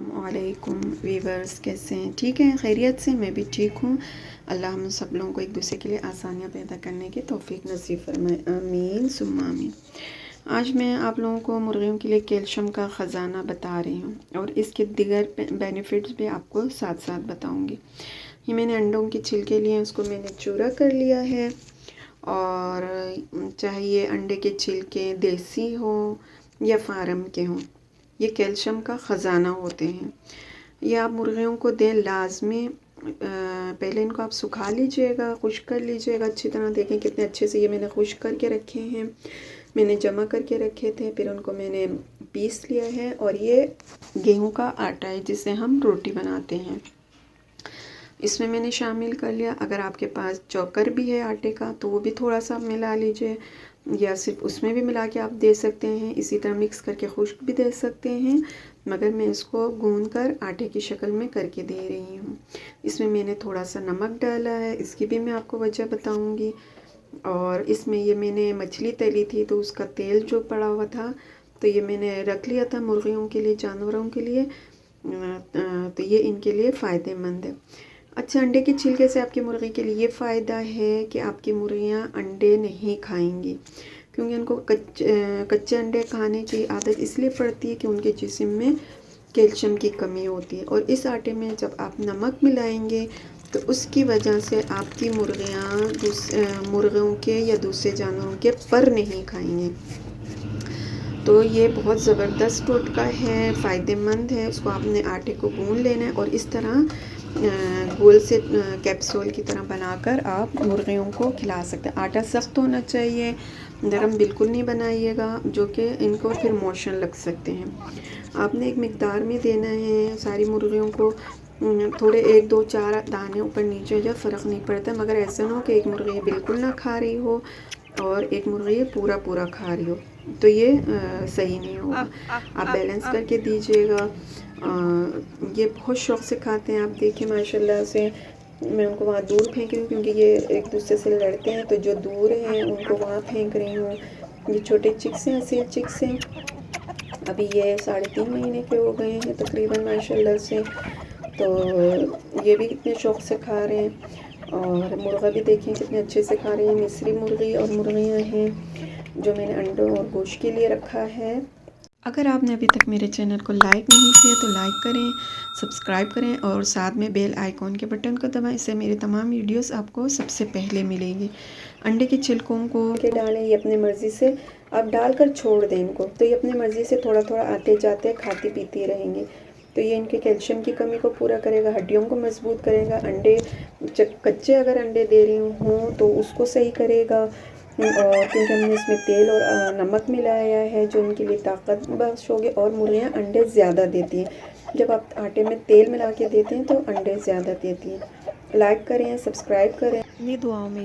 अस्सलामुअलैकुम वीवर्स, कैसे हैं? ठीक हैं, खैरियत से? मैं भी ठीक हूँ। अल्लाह हम सब लोगों को एक दूसरे के लिए आसानियाँ पैदा करने की तौफीक नसीब फरमाए, आमीन सुम्मा आमीन। आज मैं आप लोगों को मुर्गियों के लिए कैल्शियम का ख़जाना बता रही हूँ और इसके दीगर बेनिफिट्स भी आपको साथ साथ बताऊँगी। ये मैंने अंडों के छिलके लिए, उसको मैंने चूरा कर लिया है। और चाहे ये अंडे के छिलके देसी हो या फार्म के हों, ये कैल्शियम का ख़जाना होते हैं। ये आप मुर्गियों को दें लाजमी। पहले इनको आप सुखा लीजिएगा, खुश्क कर लीजिएगा अच्छी तरह। देखें कितने अच्छे से ये मैंने खुश्क करके रखे हैं, मैंने जमा करके रखे थे, फिर उनको मैंने पीस लिया है। और ये गेहूं का आटा है जिससे हम रोटी बनाते हैं, इसमें मैंने शामिल कर लिया। अगर आपके पास चोकर भी है आटे का तो वो भी थोड़ा सा मिला लीजिए, या सिर्फ उसमें भी मिला के आप दे सकते हैं। इसी तरह मिक्स करके खुश्क भी दे सकते हैं, मगर मैं इसको गूंद कर आटे की शक्ल में करके दे रही हूँ। इसमें मैंने थोड़ा सा नमक डाला है, इसकी भी मैं आपको वजह बताऊँगी। और इसमें ये मैंने मछली तली थी तो उसका तेल जो पड़ा हुआ था तो ये मैंने रख लिया था मुर्गियों के लिए, जानवरों के लिए। तो ये इनके लिए फ़ायदेमंद है। अच्छा, अंडे के छिलके से आपकी मुर्गी के लिए ये फ़ायदा है कि आपकी मुर्गियाँ अंडे नहीं खाएंगी, क्योंकि उनको कच्चे अंडे खाने की आदत इसलिए पड़ती है कि उनके जिस्म में कैल्शियम की कमी होती है। और इस आटे में जब आप नमक मिलाएंगे तो उसकी वजह से आपकी मुर्गियाँ मुर्गियों के या दूसरे जानवरों के पर नहीं खाएंगे। तो ये बहुत ज़बरदस्त टोटका है, फ़ायदेमंद है। उसको आपने आटे को गूंद लेना है और इस तरह गोल से कैप्सूल की तरह बनाकर आप मुर्गियों को खिला सकते हैं। आटा सख्त होना चाहिए, नरम बिल्कुल नहीं बनाइएगा, जो कि इनको फिर मोशन लग सकते हैं। आपने एक मिकदार में देना है सारी मुर्गियों को। थोड़े 1 2 4 दाने ऊपर नीचे जो फ़र्क नहीं पड़ता, मगर ऐसा ना हो कि एक मुर्गी बिल्कुल ना खा रही हो और एक मुर्गी पूरा पूरा खा रही हो, तो ये सही नहीं होगा। आप बैलेंस करके दीजिएगा। ये बहुत शौक़ से खाते हैं, आप देखिए माशाल्लाह से। मैं उनको वहाँ दूर फेंक रही हूँ क्योंकि ये एक दूसरे से लड़ते हैं, तो जो दूर हैं उनको वहाँ फेंक रही हूँ। ये छोटे चिक्स हैं, असील चिक्स हैं। अभी ये 3.5 महीने के हो गए हैं तकरीबन माशाल्लाह से। तो ये भी कितने शौक़ से खा रहे हैं। और मुर्गा भी देखिए कितने अच्छे से खा रहे हैं। मिस्री मुर्गी और मुर्गियाँ हैं जो मैंने अंडों और गोश्त के लिए रखा है। अगर आपने अभी तक मेरे चैनल को लाइक नहीं किया तो लाइक करें, सब्सक्राइब करें और साथ में बेल आइकॉन के बटन को दबाएं। इससे मेरी तमाम वीडियोस आपको सबसे पहले मिलेंगी। अंडे के छिलकों को के डालें, ये अपनी मर्ज़ी से आप डालकर छोड़ दें इनको, तो ये अपनी मर्ज़ी से थोड़ा थोड़ा आते जाते खाती पीती रहेंगी। तो ये इनके कैल्शियम की कमी को पूरा करेगा, हड्डियों को मजबूत करेगा। अंडे कच्चे अगर अंडे दे रही हूँ तो उसको सही करेगा। और क्योंकि हमने इसमें तेल और नमक मिलाया है जो इनके लिए ताकत बख्श होगी। और मुर्गियाँ अंडे ज़्यादा देती हैं, जब आप आटे में तेल मिला के देते हैं तो अंडे ज़्यादा देती हैं। लाइक करें, सब्सक्राइब करें, अपनी दुआओं में